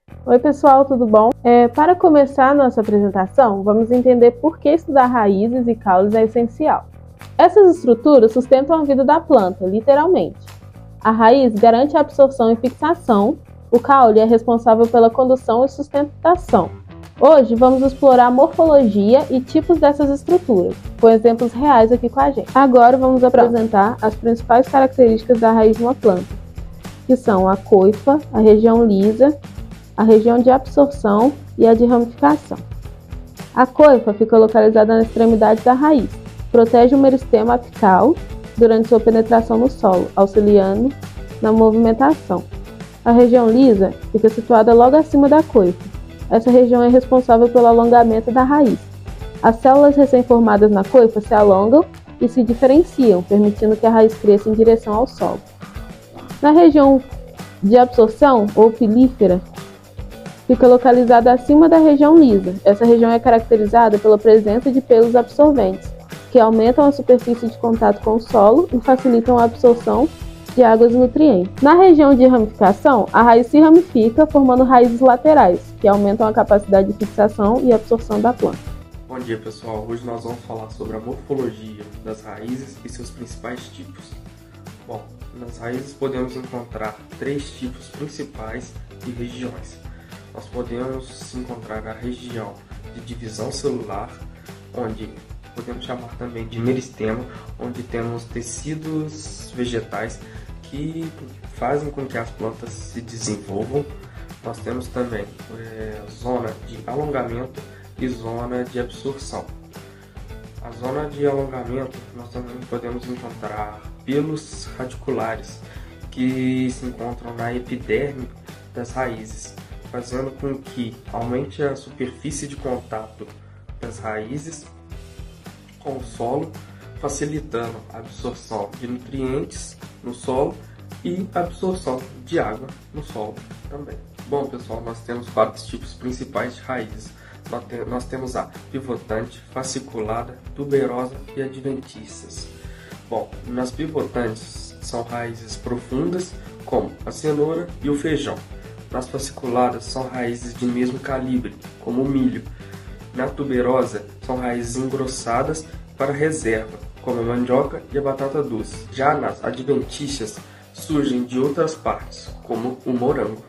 Oi pessoal, tudo bom? Para começar a nossa apresentação, vamos entender por que estudar raízes e caules é essencial. Essas estruturas sustentam a vida da planta, literalmente. A raiz garante a absorção e fixação, o caule é responsável pela condução e sustentação. Hoje vamos explorar a morfologia e tipos dessas estruturas, com exemplos reais aqui com a gente. Agora vamos apresentar as principais características da raiz de uma planta, que são a coifa, a região lisa, a região de absorção e a de ramificação. A coifa fica localizada na extremidade da raiz, protege o meristema apical durante sua penetração no solo, auxiliando na movimentação. A região lisa fica situada logo acima da coifa. Essa região é responsável pelo alongamento da raiz. As células recém-formadas na coifa se alongam e se diferenciam, permitindo que a raiz cresça em direção ao solo. Na região de absorção, ou pilífera, fica localizada acima da região lisa. Essa região é caracterizada pela presença de pelos absorventes, que aumentam a superfície de contato com o solo e facilitam a absorção de águas e nutrientes. Na região de ramificação, a raiz se ramifica, formando raízes laterais, que aumentam a capacidade de fixação e absorção da planta. Bom dia pessoal, hoje nós vamos falar sobre a morfologia das raízes e seus principais tipos. Bom, nas raízes podemos encontrar três tipos principais de regiões. Nós podemos encontrar a região de divisão celular, onde podemos chamar também de meristema, onde temos tecidos vegetais que fazem com que as plantas se desenvolvam. Nós temos também zona de alongamento e zona de absorção. A zona de alongamento nós também podemos encontrar pelos radiculares que se encontram na epiderme das raízes, fazendo com que aumente a superfície de contato das raízes com o solo, facilitando a absorção de nutrientes no solo e a absorção de água no solo também. Bom pessoal, nós temos quatro tipos principais de raízes. Nós temos a pivotante, fasciculada, tuberosa e adventícias. Bom, nas pivotantes são raízes profundas, como a cenoura e o feijão. Nas fasciculadas são raízes de mesmo calibre, como o milho. Na tuberosa são raízes engrossadas para reserva, como a mandioca e a batata doce. Já nas adventícias surgem de outras partes, como o morango.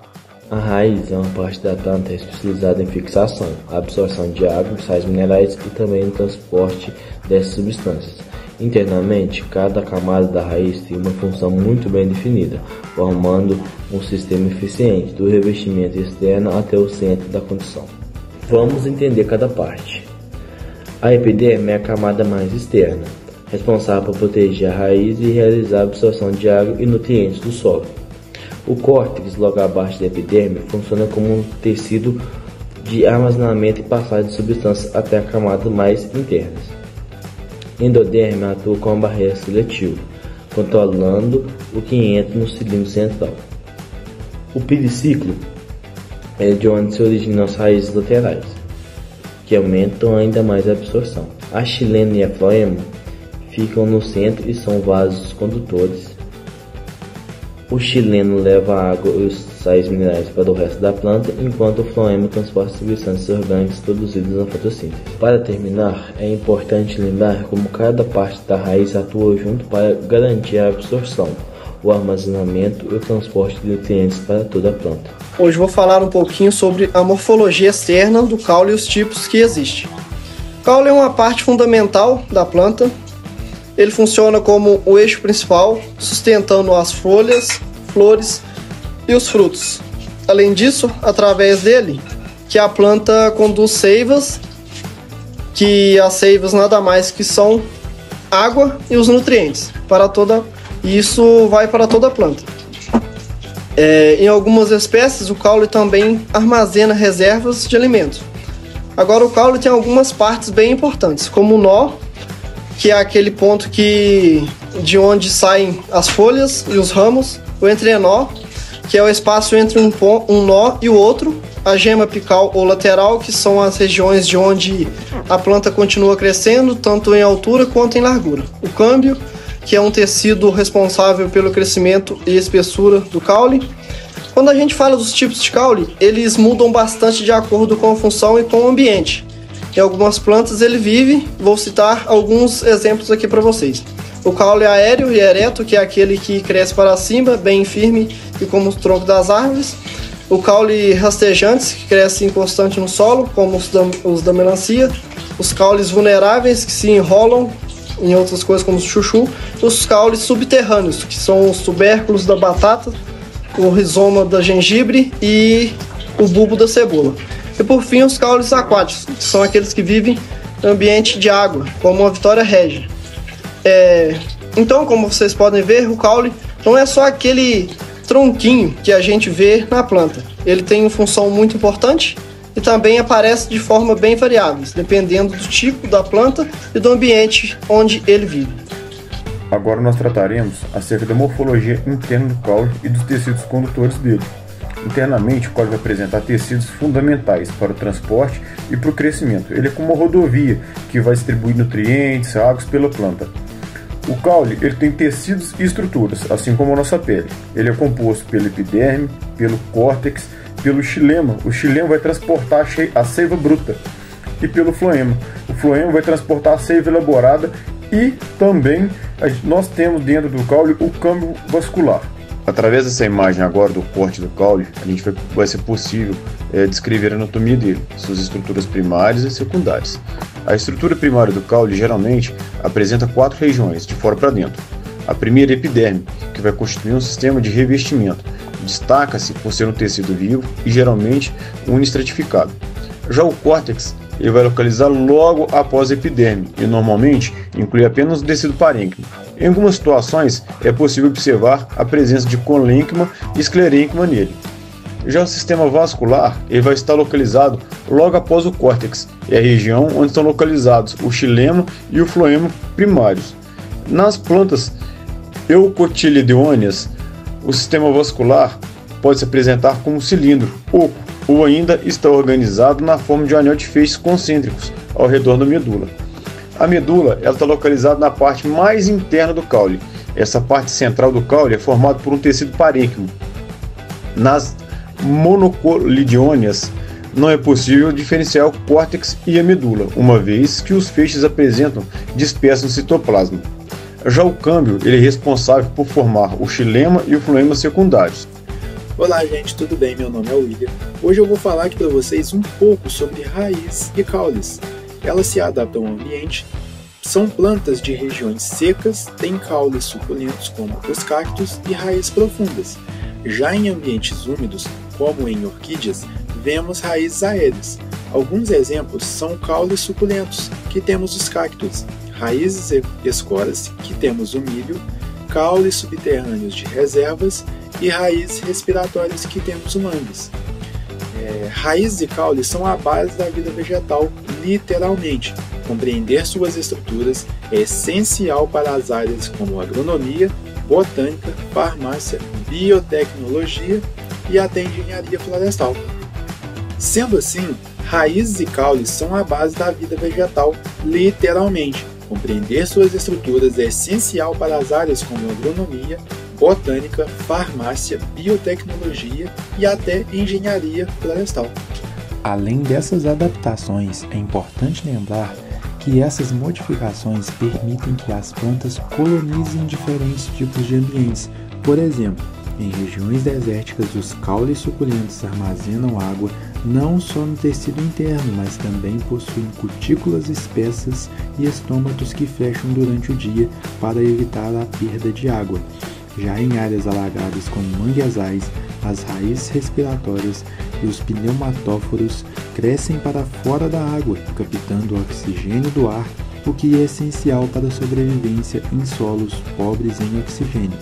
A raiz é uma parte da planta especializada em fixação, absorção de água, sais minerais e também no transporte dessas substâncias. Internamente, cada camada da raiz tem uma função muito bem definida, formando um sistema eficiente do revestimento externo até o centro da condução. Vamos entender cada parte. A epiderme é a camada mais externa, responsável por proteger a raiz e realizar a absorção de água e nutrientes do solo. O córtex, logo abaixo da epiderme, funciona como um tecido de armazenamento e passagem de substâncias até a camada mais internas. Endoderme atua como barreira seletiva, controlando o que entra no cilindro central. O periciclo é de onde se originam as raízes laterais, que aumentam ainda mais a absorção. A xilema e a floema ficam no centro e são vasos condutores. O xileno leva a água e os sais minerais para o resto da planta, enquanto o floema transporta substâncias orgânicas produzidas na fotossíntese. Para terminar, é importante lembrar como cada parte da raiz atua junto para garantir a absorção, o armazenamento e o transporte de nutrientes para toda a planta. Hoje vou falar um pouquinho sobre a morfologia externa do caule e os tipos que existem. O caule é uma parte fundamental da planta. Ele funciona como o eixo principal, sustentando as folhas, flores e os frutos. Além disso, através dele, que a planta conduz seivas, que as seivas nada mais que são água e os nutrientes para toda, e isso vai para toda a planta. Em algumas espécies, o caule também armazena reservas de alimentos. Agora, o caule tem algumas partes bem importantes, como o nó, que é aquele ponto de onde saem as folhas e os ramos, o entrenó, que é o espaço entre um nó e o outro, a gema apical ou lateral, que são as regiões de onde a planta continua crescendo, tanto em altura quanto em largura. O câmbio, que é um tecido responsável pelo crescimento e espessura do caule. Quando a gente fala dos tipos de caule, eles mudam bastante de acordo com a função e com o ambiente. Em algumas plantas ele vive, vou citar alguns exemplos aqui para vocês. O caule aéreo e ereto, que é aquele que cresce para cima, bem firme e como o tronco das árvores. O caule rastejantes, que cresce inconstante no solo, como os da melancia. Os caules vulneráveis, que se enrolam em outras coisas, como o chuchu. Os caules subterrâneos, que são os tubérculos da batata, o rizoma da gengibre e o bulbo da cebola. E por fim, os caules aquáticos, que são aqueles que vivem no ambiente de água, como a Vitória regia. Então, como vocês podem ver, o caule não é só aquele tronquinho que a gente vê na planta. Ele tem uma função muito importante e também aparece de forma bem variável, dependendo do tipo da planta e do ambiente onde ele vive. Agora nós trataremos acerca da morfologia interna do caule e dos tecidos condutores dele. Internamente, o caule vai apresentar tecidos fundamentais para o transporte e para o crescimento. Ele é como uma rodovia que vai distribuir nutrientes, águas pela planta. O caule ele tem tecidos e estruturas, assim como a nossa pele. Ele é composto pelo epiderme, pelo córtex, pelo xilema. O xilema vai transportar a seiva bruta e pelo floema. O floema vai transportar a seiva elaborada e também nós temos dentro do caule o câmbio vascular. Através dessa imagem agora do corte do caule, vai ser possível descrever a anatomia dele, suas estruturas primárias e secundárias. A estrutura primária do caule geralmente apresenta 4 regiões, de fora para dentro. A primeira é a epiderme, que vai constituir um sistema de revestimento. Destaca-se por ser um tecido vivo e geralmente unistratificado. Já o córtex ele vai localizar logo após a epiderme e normalmente inclui apenas o tecido parênquima. Em algumas situações é possível observar a presença de colênquima e esclerênquima nele. Já o sistema vascular ele vai estar localizado logo após o córtex, é a região onde estão localizados o xilema e o floema primários. Nas plantas eucotiledôneas, o sistema vascular pode se apresentar como um cilindro, oco, ou ainda está organizado na forma de um anel de feixes concêntricos ao redor da medula. A medula está localizada na parte mais interna do caule. Essa parte central do caule é formada por um tecido parênquimo. Nas monocolidiôneas não é possível diferenciar o córtex e a medula, uma vez que os feixes apresentam dispersos no citoplasma. Já o câmbio ele é responsável por formar o xilema e o floema secundários. Olá gente, tudo bem? Meu nome é William. Hoje eu vou falar aqui para vocês um pouco sobre raízes e caules. Elas se adaptam ao ambiente, são plantas de regiões secas, têm caules suculentos como os cactos e raízes profundas. Já em ambientes úmidos, como em orquídeas, vemos raízes aéreas. Alguns exemplos são caules suculentos, que temos os cactos, raízes escoras, que temos o milho, caules subterrâneos de reservas e raízes respiratórias, que temos o mangues. Raízes e caules são a base da vida vegetal, literalmente. Compreender suas estruturas é essencial para as áreas como agronomia, botânica, farmácia, biotecnologia e até engenharia florestal. Sendo assim, raízes e caules são a base da vida vegetal, literalmente. Compreender suas estruturas é essencial para as áreas como agronomia, botânica, farmácia, biotecnologia e até engenharia florestal. Além dessas adaptações, é importante lembrar que essas modificações permitem que as plantas colonizem diferentes tipos de ambientes. Por exemplo, em regiões desérticas, os caules suculentos armazenam água não só no tecido interno, mas também possuem cutículas espessas e estômatos que fecham durante o dia para evitar a perda de água. Já em áreas alagadas como manguezais, as raízes respiratórias e os pneumatóforos crescem para fora da água, captando o oxigênio do ar, o que é essencial para a sobrevivência em solos pobres em oxigênio.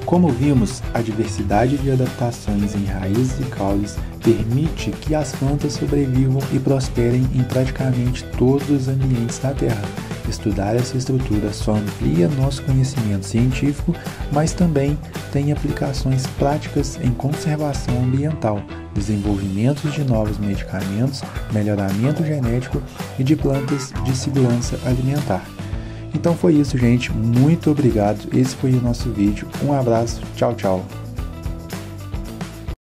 Como vimos, a diversidade de adaptações em raízes e caules permite que as plantas sobrevivam e prosperem em praticamente todos os ambientes da Terra. Estudar essa estrutura só amplia nosso conhecimento científico, mas também tem aplicações práticas em conservação ambiental, desenvolvimento de novos medicamentos, melhoramento genético e de plantas de segurança alimentar. Então foi isso, gente. Muito obrigado. Esse foi o nosso vídeo. Um abraço. Tchau, tchau.